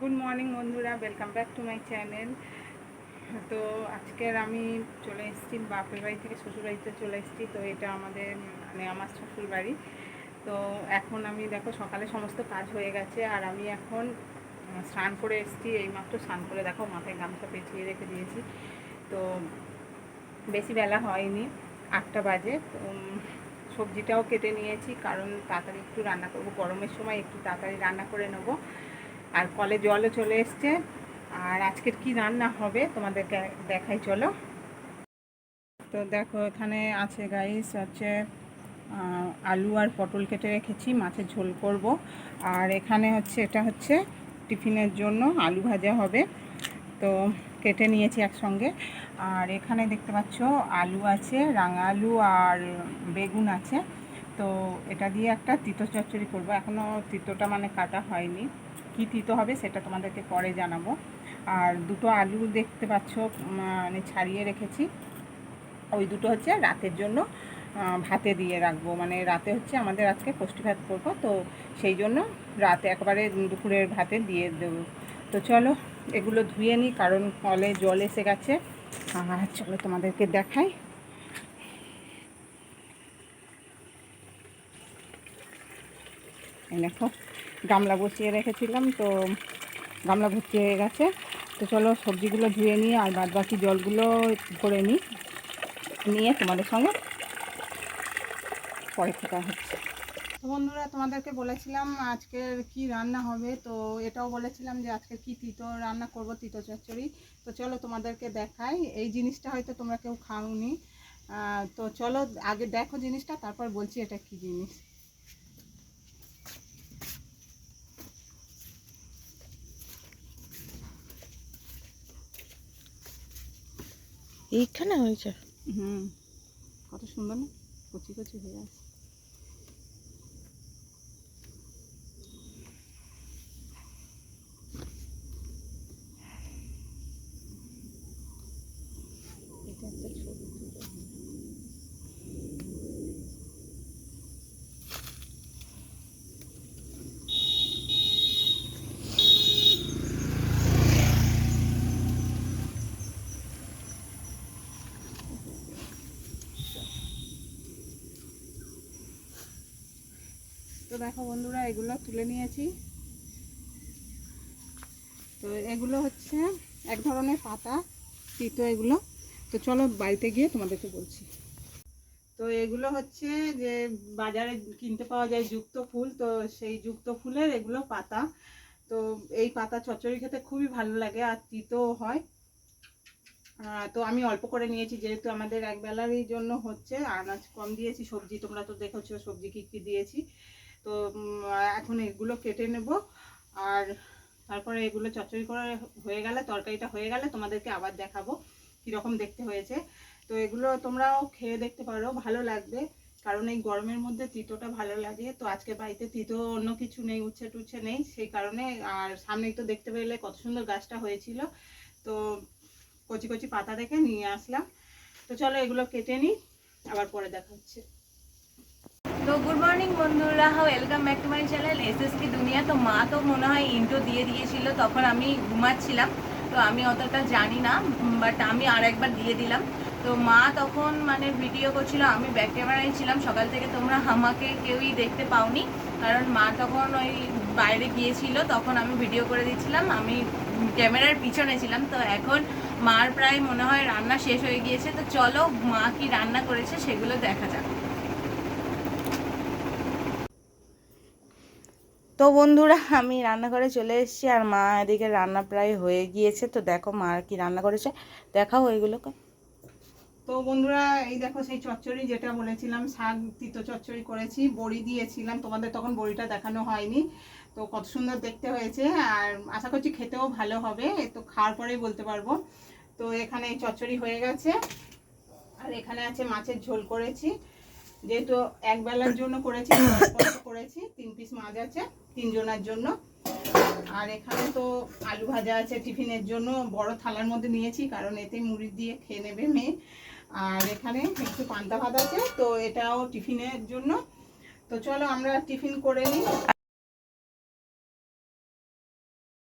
Good morning বন্ধুরা, welcome back to my channel. তো আজকের আমি চলে এসেছি বাপের বাড়ি থেকে শ্বশুর বাড়িতে চলে এসেছি। তো এটা আমাদের আমার শ্বশুর বাড়ি। তো এখন আমি দেখো সকালে সমস্ত কাজ হয়ে গেছে, আর আমি এখন স্নান করে এসেছি। এইমাত্র স্নান করে দেখো মাথায় গামছা পেঁচিয়ে রেখে দিয়েছি। তো বেশি বেলা হয়নি, 8টা বাজে। তো সবজিটাও কেটে নিয়েছি, কারণ তাড়াতাড়ি একটু রান্না করব, গরমের সময় একটু তাড়াতাড়ি রান্না করে নেব। আর কলে জলও চলে এসছে। আর আজকের কি রান্না হবে তোমাদেরকে দেখাই, চলো। তো দেখো এখানে আছে গাইস, হচ্ছে আলু আর পটল কেটে রেখেছি, মাছের ঝোল করব। আর এখানে হচ্ছে এটা হচ্ছে টিফিনের জন্য আলু ভাজা হবে, তো কেটে নিয়েছি একসঙ্গে। আর এখানে দেখতে পাচ্ছ আলু আছে, রাঙা আলু আর বেগুন আছে। তো এটা দিয়ে একটা তিতো চচ্চড়ি করবো। এখনও তিতোটা মানে কাটা হয়নি, কি তিতো হবে সেটা তোমাদেরকে পরে জানাবো। আর দুটো আলু দেখতে পাচ্ছ মানে ছাড়িয়ে রেখেছি, ওই দুটো হচ্ছে রাতের জন্য ভাতে দিয়ে রাখবো। মানে রাতে হচ্ছে আমাদের আজকে পুষ্টি ভাত করবো, তো সেই জন্য রাতে একবারে দুপুরের ভাতে দিয়ে দেবো। তো চলো এগুলো ধুয়ে নিই, কারণ কলে জল এসে গেছে। আর চলো তোমাদেরকে দেখাই। দেখো গামলা বসিয়ে রেখেছিলাম, তো গামলা ভর্তি হয়ে গেছে। তো চলো সবজিগুলো ধুয়ে নিই, আর বাদ বাকি জলগুলো ভরে নিয়ে তোমাদের সঙ্গে পরে থাকা হচ্ছে। তো বন্ধুরা, তোমাদেরকে বলেছিলাম আজকের কি রান্না হবে, তো এটাও বলেছিলাম যে আজকে কি তিতো রান্না করব, তিতো চচ্চড়ি। তো চলো তোমাদেরকে দেখাই। এই জিনিসটা হয়তো তোমরা কেউ খাওনি, তো চলো আগে দেখো জিনিসটা, তারপর বলছি এটা কি জিনিস। এইখানে হয়েছে। কত সুন্দর না, কচি কচি হয়ে আছে। এটা একটা ছবি তুলে। তো দেখো বন্ধুরা, এগুলো তুলে নিয়েছি। তো এগুলো হচ্ছে এক ধরনের পাতা, তিতো এগুলো। তো চলো বাড়িতে গিয়ে তোমাদেরকে বলছি। তো এগুলো হচ্ছে যে বাজারে কিনতে পাওয়া যায় যুক্ত ফুল, তো সেই যুক্ত ফুলের এগুলো পাতা। তো এই পাতা চচ্চড়ি খেতে খুবই ভালো লাগে, আর তিতো হয়। তো আমি অল্প করে নিয়েছি, যেহেতু আমাদের একবেলারই জন্য হচ্ছে। আনাজ কম দিয়েছি, সবজি তোমরা তো দেখেছো সবজি কী কী দিয়েছি। তো এখন এগুলো কেটে নেব, আর তারপরে এগুলো চচ্চড়ি করে হয়ে গেলে, তরকারিটা হয়ে গেলে তোমাদেরকে আবার দেখাবো কীরকম দেখতে হয়েছে। তো এগুলো তোমরাও খেয়ে দেখতে পারো, ভালো লাগবে, কারণ এই গরমের মধ্যে তিতোটা ভালো লাগে। তো আজকে বাড়িতে তিতো অন্য কিছু নেই, উচ্ছে টুচ্ছে নেই, সেই কারণে। আর সামনেই তো দেখতে পেলে কত সুন্দর গাছটা হয়েছিল, তো কচি কচি পাতা দেখে নিয়ে আসলাম। তো চলো এগুলো কেটে নিই, আবার পরে দেখা হচ্ছে। তো গুড মর্নিং বন্ধুরা, welcome back to my channel SSK দুনিয়া। তো মা তো মনে হয় ইন্ট্রো দিয়ে দিয়েছিল, তখন আমি ঘুমাচ্ছিলাম, তো আমি অতটা জানি না, বাট আমি আর একবার দিয়ে দিলাম। তো মা তখন মানে ভিডিও করছিল, আমি ব্যাক ক্যামেরায় ছিলাম সকাল থেকে। তোমরা আমাকে কেউই দেখতে পাওনি, কারণ মা তখন ওই বাইরে গিয়েছিল, তখন আমি ভিডিও করে দিচ্ছিলাম, আমি ক্যামেরার পিছনে ছিলাম। তো এখন মার প্রায় মনে হয় রান্না শেষ হয়ে গিয়েছে। তো চলো মা কি রান্না করেছে সেগুলো দেখা যাক। তো বন্ধুরা, আমি রান্নাঘরে চলে এসেছি, আর মা এদিকে রান্না প্রায় হয়ে গিয়েছে। তো দেখো মা কি রান্না করেছে, দেখাও ওইগুলোকে। তো বন্ধুরা, এই দেখো সেই চচ্চড়ি যেটা বলেছিলাম, শাক তিতো চচ্চড়ি করেছি, বড়ি দিয়েছিলাম, তোমাদের তখন বড়িটা দেখানো হয়নি। তো কত সুন্দর দেখতে হয়েছে, আর আশা করছি খেতেও ভালো হবে, তো খাওয়ার পরেই বলতে পারবো। তো এখানে এই চচ্চড়ি হয়ে গেছে, আর এখানে আছে মাছের ঝোল করেছি, যেহেতু একবেলার জন্য করেছি, করেছি 3 পিস মাছ আছে 3 জনের জন্য। আর এখানে তো আলু ভাজা আছে টিফিনের জন্য, বড় থালার মধ্যে নিয়েছি, কারণ এতে মুড়ি দিয়ে খেয়ে নেবে মেয়ে। আর এখানে একটু পান্তা ভাত আছে, তো এটাও টিফিনের জন্য। তো চলো আমরা টিফিন করে নিই।